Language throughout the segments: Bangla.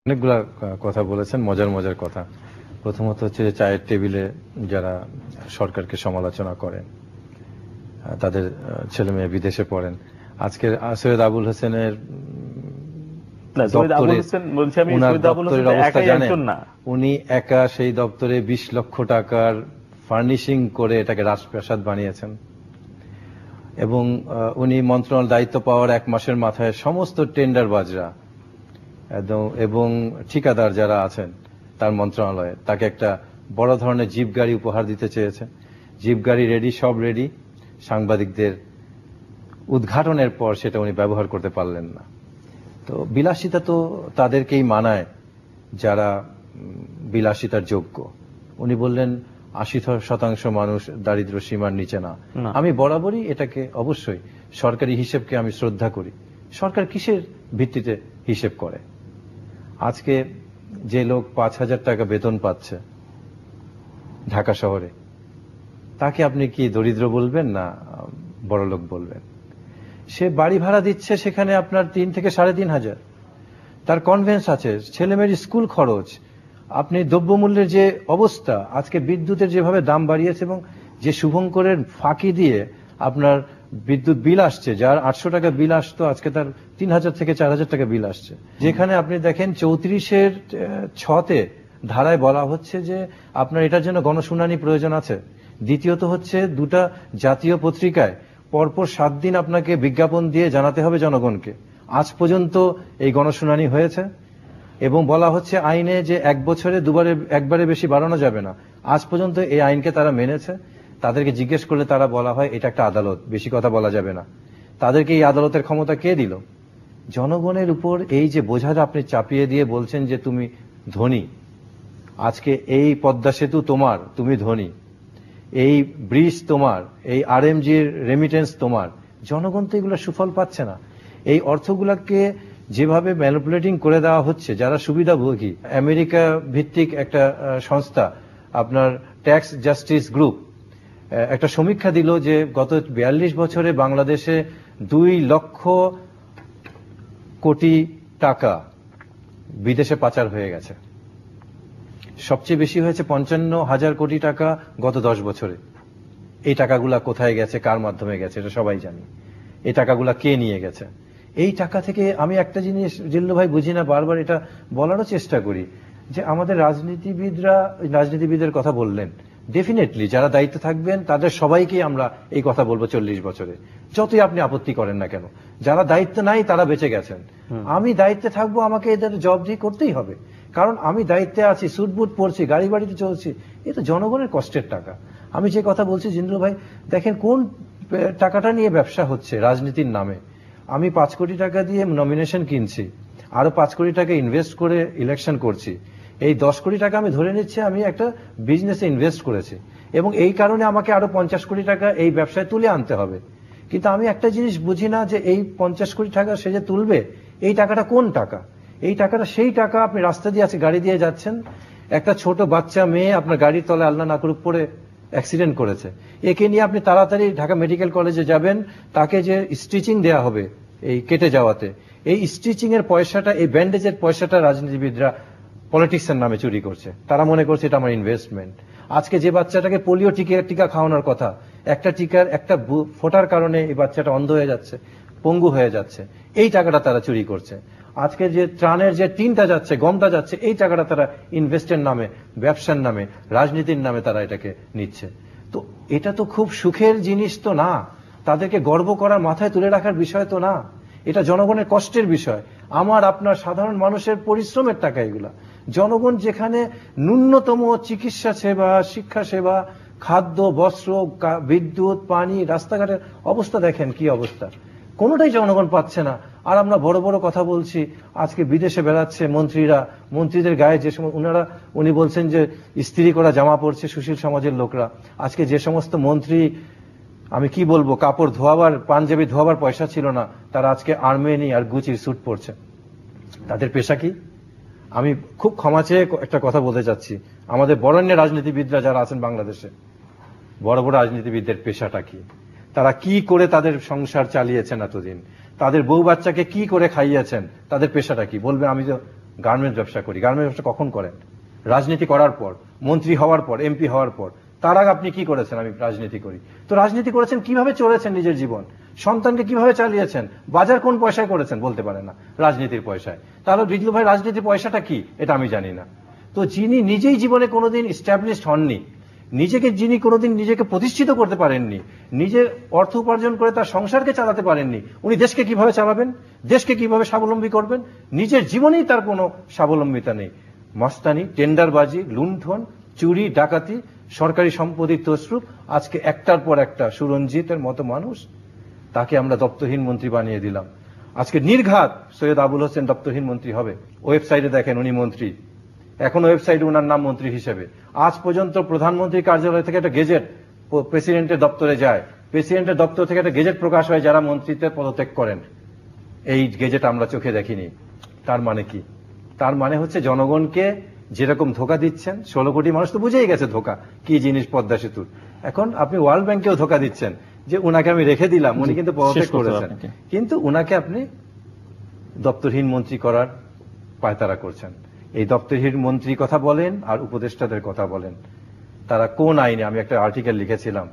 অনেকগুলা কথা বলেছেন, মজার মজার কথা। প্রথমত হচ্ছে যে চায়ের টেবিলে যারা সরকারকে সমালোচনা করেন, তাদের ছেলে মেয়ে বিদেশে পড়েন। আজকের সৈয়দ আবুল হোসেনের দপ্তরের অবস্থা জানেন? উনি একা সেই দপ্তরে 20 লক্ষ টাকার ফার্নিশিং করে এটাকে রাজপ্রাসাদ বানিয়েছেন এবং উনি মন্ত্রণালয় দায়িত্ব পাওয়ার 1 মাসের মাথায় সমস্ত টেন্ডার বাজরা এবং ঠিকাদার যারা আছেন তার মন্ত্রণালয়ে তাকে একটা বড় ধরনের জিপ গাড়ি উপহার দিতে চেয়েছে। জিপ গাড়ি রেডি, সব রেডি, সাংবাদিকদের উদ্ঘাটনের পর সেটা উনি ব্যবহার করতে পারলেন না। তো বিলাসিতা তো তাদেরকেই মানায় যারা বিলাসিতার যোগ্য। উনি বললেন 80% মানুষ দারিদ্র সীমার নিচে না। আমি বরাবরই এটাকে অবশ্যই সরকারি হিসেবকে আমি শ্রদ্ধা করি। সরকার কিসের ভিত্তিতে হিসেব করে? আজকে যে লোক 5,000 টাকা বেতন পাচ্ছে ঢাকা শহরে, তাকে আপনি কি দরিদ্র বলবেন না বড়লোক বলবেন? সে বাড়ি ভাড়া দিচ্ছে, সেখানে আপনার 3 থেকে 3,500। তার কনভেন্স আছে, ছেলেমেয়ের স্কুল খরচ, আপনি দ্রব্যমূল্যের যে অবস্থা, আজকে বিদ্যুতের যেভাবে দাম বাড়িয়েছে এবং যে শুভঙ্করের ফাঁকি দিয়ে আপনার বিদ্যুৎ বিল আসছে, যার 800 টাকা বিল আসতো আজকে তার 3,000 থেকে 4,000 টাকা বিল আসছে। যেখানে আপনি দেখেন 34-এর 6-তে ধারায় বলা হচ্ছে যে আপনার এটার জন্য গণশুনানি প্রয়োজন আছে। দ্বিতীয়ত হচ্ছে 2টা জাতীয় পত্রিকায় পরপর 7 দিন আপনাকে বিজ্ঞাপন দিয়ে জানাতে হবে জনগণকে। আজ পর্যন্ত এই গণশুনানি হয়েছে এবং বলা হচ্ছে আইনে যে 1 বছরে একবারে বেশি বাড়ানো যাবে না। আজ পর্যন্ত এই আইনকে তারা মেনেছে। তাদেরকে জিজ্ঞেস করলে তারা বলা হয় এটা একটা আদালত, বেশি কথা বলা যাবে না। তাদেরকে এই আদালতের ক্ষমতা কে দিল? জনগণের উপর এই যে বোঝাটা আপনি চাপিয়ে দিয়ে বলছেন যে তুমি ধনী, আজকে এই পদ্মা সেতু তোমার, তুমি ধনী, এই ব্রিজ তোমার, এই আরএমজির রেমিটেন্স তোমার। জনগণ তো এগুলো সুফল পাচ্ছে না। এই অর্থগুলোকে যেভাবে ম্যানিপুলেটিং করে দেওয়া হচ্ছে যারা সুবিধাভোগী, আমেরিকা ভিত্তিক একটা সংস্থা আপনার ট্যাক্স জাস্টিস গ্রুপ একটা সমীক্ষা দিল যে গত 42 বছরে বাংলাদেশে 2 লক্ষ কোটি টাকা বিদেশে পাচার হয়ে গেছে। সবচেয়ে বেশি হয়েছে 55,000 কোটি টাকা গত 10 বছরে। এই টাকাগুলা কোথায় গেছে, কার মাধ্যমে গেছে, এটা সবাই জানি। এই টাকাগুলা কে নিয়ে গেছে? এই টাকা থেকে আমি একটা জিনিস জিল্লু ভাই বুঝি না, বারবার এটা বলারও চেষ্টা করি যে আমাদের রাজনীতিবিদের কথা বললেন, ডেফিনেটলি যারা দায়িত্ব থাকবেন তাদের সবাইকে আমরা এই কথা বলবো 40 বছরে, যতই আপনি আপত্তি করেন না কেন। যারা দায়িত্ব নাই তারা বেঁচে গেছেন। আমি দায়িত্বে থাকবো, আমাকে এদের জবাবদিহি করতেই হবে, কারণ আমি দায়িত্বে আছি, সুটবুট পড়ছি, গাড়ি বাড়িতে চলছি। এ তো জনগণের কষ্টের টাকা। আমি যে কথা বলছি জিল্লু ভাই, দেখেন কোন টাকাটা নিয়ে ব্যবসা হচ্ছে রাজনীতির নামে। আমি 5 কোটি টাকা দিয়ে নমিনেশন কিনছি, আরো 5 কোটি টাকা ইনভেস্ট করে ইলেকশন করছি। এই 10 কোটি টাকা আমি ধরে নিচ্ছি আমি একটা বিজনেসে ইনভেস্ট করেছি এবং এই কারণে আমাকে আরো 50 কোটি টাকা এই ব্যবসায় তুলে আনতে হবে। কিন্তু আমি একটা জিনিস বুঝি না যে এই 50 কোটি টাকা সে যে তুলবে, এই টাকাটা কোন টাকা? এই টাকাটা সেই টাকা আপনি রাস্তা দিয়ে আছে, গাড়ি দিয়ে যাচ্ছেন, একটা ছোট বাচ্চা মেয়ে আপনার গাড়ির তলায় আল্লাহ না করুক পড়ে অ্যাক্সিডেন্ট করেছে, একে নিয়ে আপনি তাড়াতাড়ি ঢাকা মেডিকেল কলেজে যাবেন, তাকে যে স্টিচিং দেয়া হবে এই কেটে যাওয়াতে, এই স্টিচিং এর পয়সাটা, এই ব্যান্ডেজের পয়সাটা রাজনীতিবিদরা পলিটিক্সের নামে চুরি করছে। তারা মনে করছে এটা আমার ইনভেস্টমেন্ট। আজকে যে বাচ্চাটাকে পোলিও টিকা খাওয়ানোর কথা, একটা টিকার একটা ফোটার কারণে এই বাচ্চাটা অন্ধ হয়ে যাচ্ছে, পঙ্গু হয়ে যাচ্ছে, এই টাকাটা তারা চুরি করছে। আজকে যে ত্রাণের যে টিনটা যাচ্ছে, গমটা যাচ্ছে, এই টাকাটা তারা ইনভেস্টের নামে, ব্যবসার নামে, রাজনীতির নামে তারা এটাকে নিচ্ছে। তো এটা তো খুব সুখের জিনিস তো না, তাদেরকে গর্ব করার, মাথায় তুলে রাখার বিষয় তো না। এটা জনগণের কষ্টের বিষয়, আমার আপনার সাধারণ মানুষের পরিশ্রমের টাকা এগুলা। জনগণ যেখানে ন্যূনতম চিকিৎসা সেবা, শিক্ষা সেবা, খাদ্য, বস্ত্র, বিদ্যুৎ, পানি, রাস্তাঘাটের অবস্থা দেখেন কি অবস্থা, কোনোটাই জনগণ পাচ্ছে না। আর আমরা বড় বড় কথা বলছি, আজকে বিদেশে বেড়াচ্ছে মন্ত্রীরা, মন্ত্রীদের গায়ে যে সময় উনি বলছেন যে ইস্ত্রি করা জামা পরছে সুশীল সমাজের লোকরা। আজকে যে সমস্ত মন্ত্রী, আমি কি বলবো, কাপড় ধোয়াবার, পাঞ্জাবি ধোয়াবার পয়সা ছিল না, তারা আজকে আর্মেনি আর গুচির স্যুট পরছে। তাদের পেশা কি? আমি খুব ক্ষমা চেয়ে একটা কথা বলতে চাচ্ছি, আমাদের বরেণ্য রাজনীতিবিদরা যারা আছেন বাংলাদেশে, বড় বড় রাজনীতিবিদদের পেশাটা কি? তারা কি করে তাদের সংসার চালিয়েছেন এতদিন, তাদের বউ বাচ্চাকে কি করে খাইয়েছেন, তাদের পেশাটা কি? বলবে আমি তো গার্মেন্টস ব্যবসা করি। গার্মেন্টস ব্যবসা কখন করেন? রাজনীতি করার পর, মন্ত্রী হওয়ার পর, এমপি হওয়ার পর। তার আগে আপনি কি করেছেন? আমি রাজনীতি করি। তো রাজনীতি করেছেন কিভাবে চলেছেন নিজের জীবন, সন্তানকে কিভাবে চালিয়েছেন, বাজার কোন পয়সায় করেছেন বলতে পারে না, রাজনীতির পয়সায়। তাহলে রিজভী ভাই রাজনীতির পয়সাটা কি এটা আমি জানি না। তো যিনি নিজেই জীবনে কোনোদিন এস্টাবলিশড হননি, যিনি কোনোদিন নিজেকে প্রতিষ্ঠিত করতে পারেননি, নিজের অর্থ উপার্জন করে তার সংসারকে চালাতে পারেননি, উনি দেশকে কিভাবে চালাবেন, দেশকে কিভাবে স্বাবলম্বী করবেন? নিজের জীবনেই তার কোনো স্বাবলম্বিতা নেই। মাস্তানি, টেন্ডারবাজি, লুণ্ঠন, চুরি, ডাকাতি, সরকারি সম্পত্তির তসরুপ। আজকে একটার পর একটা সুরঞ্জিতের মতো মানুষ, তাকে আমরা দপ্তরহীন মন্ত্রী বানিয়ে দিলাম। আজকে নির্ঘাত সৈয়দ আবুল হোসেন দপ্তরহীন মন্ত্রী হবে। ওয়েবসাইটে দেখেন উনি মন্ত্রী, এখন ওয়েবসাইটে উনার নাম মন্ত্রী হিসেবে। আজ পর্যন্ত প্রধানমন্ত্রী কার্যালয় থেকে একটা গেজেট প্রেসিডেন্টের দপ্তরে যায়, প্রেসিডেন্টের দপ্তর থেকে একটা গেজেট প্রকাশ হয় যারা মন্ত্রিত্বের পদত্যাগ করেন। এই গেজেট আমরা চোখে দেখিনি। তার মানে কি? তার মানে হচ্ছে জনগণকে যেরকম ধোকা দিচ্ছেন, 16 কোটি মানুষ তো বুঝেই গেছে ধোকা কি জিনিস পদ্মা সেতুর। এখন আপনি ওয়ার্ল্ড ব্যাংকেও ধোকা দিচ্ছেন যে উনাকে আমি রেখে দিলাম, উনি কিন্তু পদত্যাগ করেছেন, কিন্তু উনাকে আপনি দপ্তরহীন মন্ত্রী করার পায়তারা করছেন। এই দপ্তরহীন মন্ত্রী কথা বলেন আর উপদেষ্টাদের কথা বলেন, তারা কোন আইনে? আমি একটা আর্টিকেল লিখেছিলাম,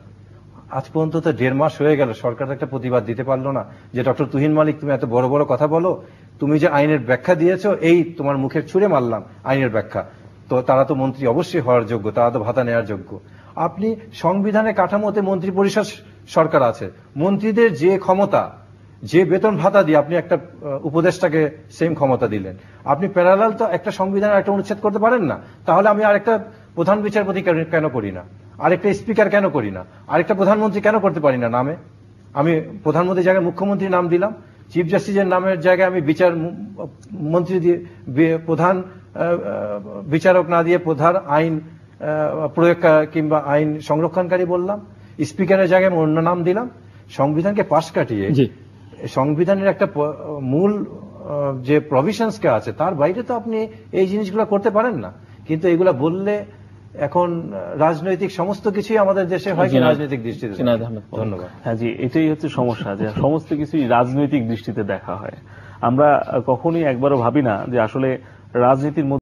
আজ পর্যন্ত তো 1.5 মাস হয়ে গেল, সরকার একটা প্রতিবাদ দিতে পারলো না যে ডক্টর তুহিন মালিক তুমি এত বড় বড় কথা বলো, তুমি যে আইনের ব্যাখ্যা দিয়েছো এই তোমার মুখে ছুঁড়ে মারলাম আইনের ব্যাখ্যা। তো তারা তো মন্ত্রী অবশ্যই হওয়ার যোগ্য, তারা তো ভাতা নেওয়ার যোগ্য। আপনি সংবিধানের কাঠামোতে মন্ত্রী পরিষদ সরকার আছে, মন্ত্রীদের যে ক্ষমতা, যে বেতন ভাতা দিয়ে আপনি একটা উপদেষ্টাকে সেম ক্ষমতা দিলেন। আপনি প্যারালাল তো একটা সংবিধানের একটা অনুচ্ছেদ করতে পারেন না। তাহলে আমি আরেকটা প্রধান বিচারপতি কেন করি না, আরেকটা স্পিকার কেন করি না, আরেকটা প্রধানমন্ত্রী কেন করতে পারি না? নামে আমি প্রধানমন্ত্রীর জায়গায় মুখ্যমন্ত্রী নাম দিলাম, চিফ জাস্টিসের নামের জায়গায় আমি বিচার মন্ত্রী দিয়ে, প্রধান বিচারক না দিয়ে প্রধান আইন প্রয়োগ কিংবা আইন সংরক্ষণকারী বললাম, স্পিকারের জায়গায় আমি অন্য নাম দিলাম। সংবিধানকে পাশ কাটিয়ে সংবিধানের একটা মূল যে প্রভিশনসকে আছে তার বাইরে তো আপনি এই জিনিসগুলো করতে পারেন না। কিন্তু এগুলা বললে এখন রাজনৈতিক সমস্ত কিছুই আমাদের দেশে হয় কি রাজনৈতিক দৃষ্টিতে। ধন্যবাদ। হ্যাঁ জি, এটাই হচ্ছে সমস্যা, যে সমস্ত কিছুই রাজনৈতিক দৃষ্টিতে দেখা হয়। আমরা কখনোই একবারও ভাবি না যে আসলে রাজনীতির